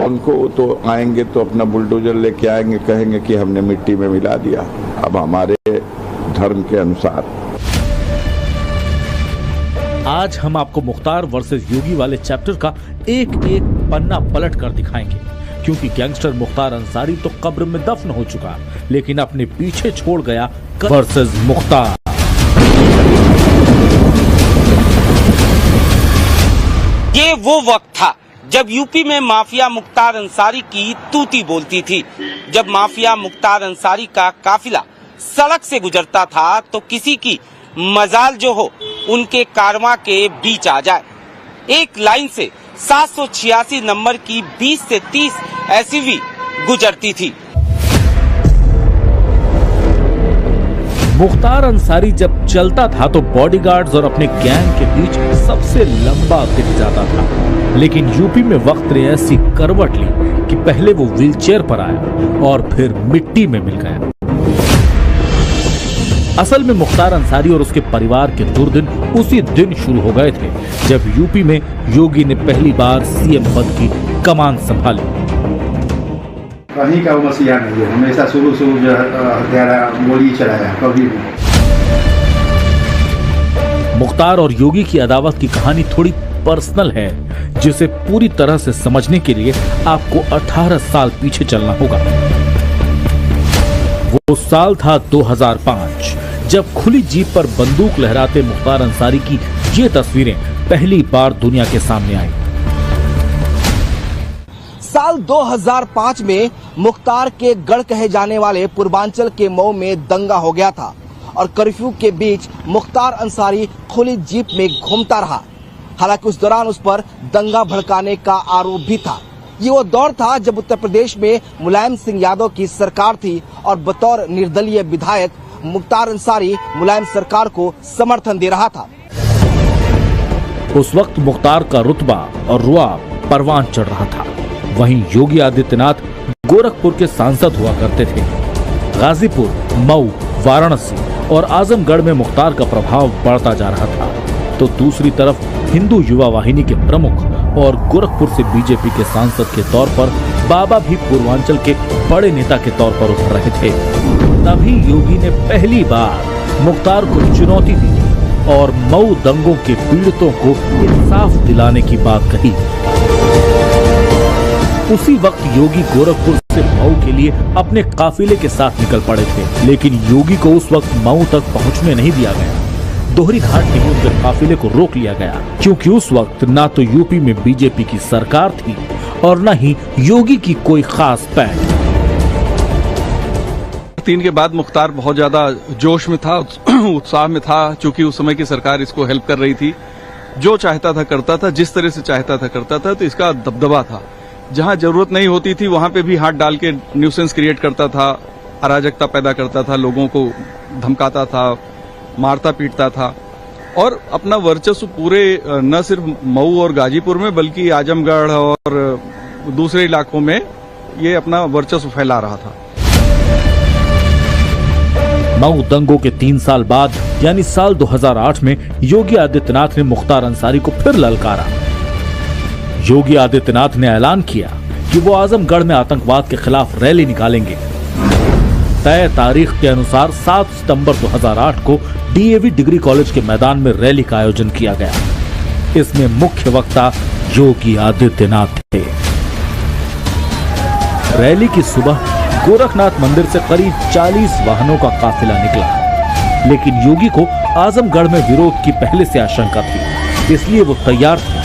उनको तो आएंगे तो अपना बुलडोजर लेके आएंगे, कहेंगे कि हमने मिट्टी में मिला दिया। अब हमारे धर्म के अनुसार आज हम आपको मुख्तार वर्सेस योगी वाले चैप्टर का एक एक पन्ना पलट कर दिखाएंगे, क्योंकि गैंगस्टर मुख्तार अंसारी तो कब्र में दफन हो चुका, लेकिन अपने पीछे छोड़ गया वर्सेस मुख्तार। ये वो वक्त था जब यूपी में माफिया मुख्तार अंसारी की तूती बोलती थी। जब माफिया मुख्तार अंसारी का काफिला सड़क से गुजरता था तो किसी की मजाल जो हो उनके कारवां के बीच आ जाए। एक लाइन से 786 नंबर की 20 से 30 एसयूवी गुजरती थी। मुख्तार अंसारी जब चलता था तो बॉडीगार्ड्स और अपने गैंग के बीच सबसे लंबा दिख जाता था, लेकिन यूपी में वक्त ने ऐसी करवट ली कि पहले वो व्हीलचेयर पर आया और फिर मिट्टी में मिल गया। असल में मुख्तार अंसारी और उसके परिवार के दुर्दिन उसी दिन शुरू हो गए थे जब यूपी में योगी ने पहली बार सीएम पद की कमान संभाली। कहीं का वो मसीहा नहीं है, हमेशा शुरू जो हत्यारा गोली चलाया कभी भी। मुख्तार और योगी की अदावत की कहानी थोड़ी पर्सनल है, जिसे पूरी तरह से समझने के लिए आपको 18 साल पीछे चलना होगा। वो साल था 2005, जब खुली जीप पर बंदूक लहराते मुख्तार अंसारी की ये तस्वीरें पहली बार दुनिया के सामने आई। साल 2005 में मुख्तार के गढ़ कहे जाने वाले पूर्वांचल के मऊ में दंगा हो गया था और कर्फ्यू के बीच मुख्तार अंसारी खुली जीप में घूमता रहा। हालांकि उस दौरान उस पर दंगा भड़काने का आरोप भी था। ये वो दौर था जब उत्तर प्रदेश में मुलायम सिंह यादव की सरकार थी और बतौर निर्दलीय विधायक मुख्तार अंसारी मुलायम सरकार को समर्थन दे रहा था। उस वक्त मुख्तार का रुतबा और रुआब परवान चढ़ रहा था। वहीं योगी आदित्यनाथ गोरखपुर के सांसद हुआ करते थे। गाजीपुर, मऊ, वाराणसी और आजमगढ़ में मुख्तार का प्रभाव बढ़ता जा रहा था, तो दूसरी तरफ हिंदू युवा वाहिनी के प्रमुख और गोरखपुर से बीजेपी के सांसद के तौर पर बाबा भी पूर्वांचल के बड़े नेता के तौर पर उभर रहे थे। तभी योगी ने पहली बार मुख्तार को चुनौती दी और मऊ दंगों के पीड़ितों को इंसाफ दिलाने की बात कही। उसी वक्त योगी गोरखपुर से मऊ के लिए अपने काफिले के साथ निकल पड़े थे, लेकिन योगी को उस वक्त मऊ तक पहुंचने नहीं दिया गया। दोहरी घाट में उनके काफिले को रोक लिया गया, क्योंकि उस वक्त ना तो यूपी में बीजेपी की सरकार थी और न ही योगी की कोई खास पैठ। 3 के बाद मुख्तार बहुत ज्यादा जोश में था, उत्साह में था, चूंकि उस समय की सरकार इसको हेल्प कर रही थी। जो चाहता था करता था, जिस तरह से चाहता था करता था, तो इसका दबदबा था। जहां जरूरत नहीं होती थी वहां पे भी हाथ डाल के न्यूसेंस क्रिएट करता था, अराजकता पैदा करता था, लोगों को धमकाता था, मारता पीटता था और अपना वर्चस्व पूरे न सिर्फ मऊ और गाजीपुर में बल्कि आजमगढ़ और दूसरे इलाकों में ये अपना वर्चस्व फैला रहा था। मऊ दंगों के 3 साल बाद यानी साल 2008 में योगी आदित्यनाथ ने मुख्तार अंसारी को फिर ललकारा। योगी आदित्यनाथ ने ऐलान किया कि वो आजमगढ़ में आतंकवाद के खिलाफ रैली निकालेंगे। तय तारीख के अनुसार 7 सितंबर 2008 को डीएवी डिग्री कॉलेज के मैदान में रैली का आयोजन किया गया। इसमें मुख्य वक्ता योगी आदित्यनाथ थे। रैली की सुबह गोरखनाथ मंदिर से करीब 40 वाहनों का काफिला निकला, लेकिन योगी को आजमगढ़ में विरोध की पहले से आशंका थी, इसलिए वो तैयार थे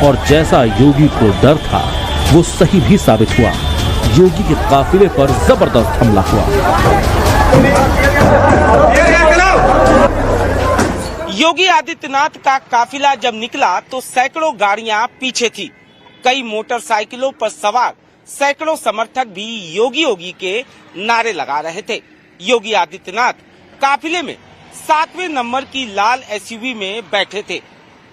और जैसा योगी को डर था वो सही भी साबित हुआ। योगी के काफिले पर जबरदस्त हमला हुआ। योगी आदित्यनाथ का काफिला जब निकला तो सैकड़ों गाड़ियां पीछे थी। कई मोटरसाइकिलों पर सवार सैकड़ों समर्थक भी योगी योगी के नारे लगा रहे थे। योगी आदित्यनाथ काफिले में 7वें नंबर की लाल एसयूवी में बैठे थे।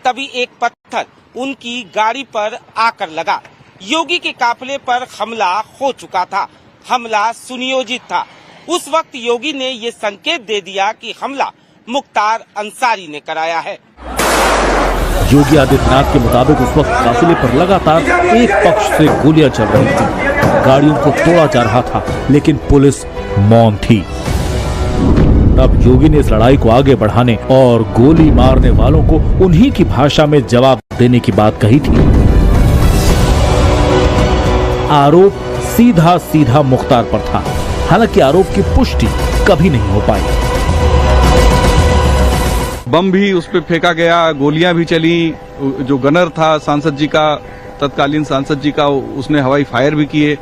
तभी एक पत्थर उनकी गाड़ी पर आकर लगा। योगी के काफिले पर हमला हो चुका था। हमला सुनियोजित था। उस वक्त योगी ने ये संकेत दे दिया कि हमला मुख्तार अंसारी ने कराया है। योगी आदित्यनाथ के मुताबिक उस वक्त काफिले पर लगातार एक पक्ष से गोलियां चल रही थी, गाड़ियों को तोड़ा जा रहा था, लेकिन पुलिस मौन थी। तब योगी ने इस लड़ाई को आगे बढ़ाने और गोली मारने वालों को उन्हीं की भाषा में जवाब देने की बात कही थी। आरोप सीधा सीधा मुख्तार पर था, हालांकि आरोप की पुष्टि कभी नहीं हो पाई। बम भी उस पर फेंका गया, गोलियां भी चली। जो गनर था सांसद जी का, तत्कालीन सांसद जी का, उसने हवाई फायर भी किए।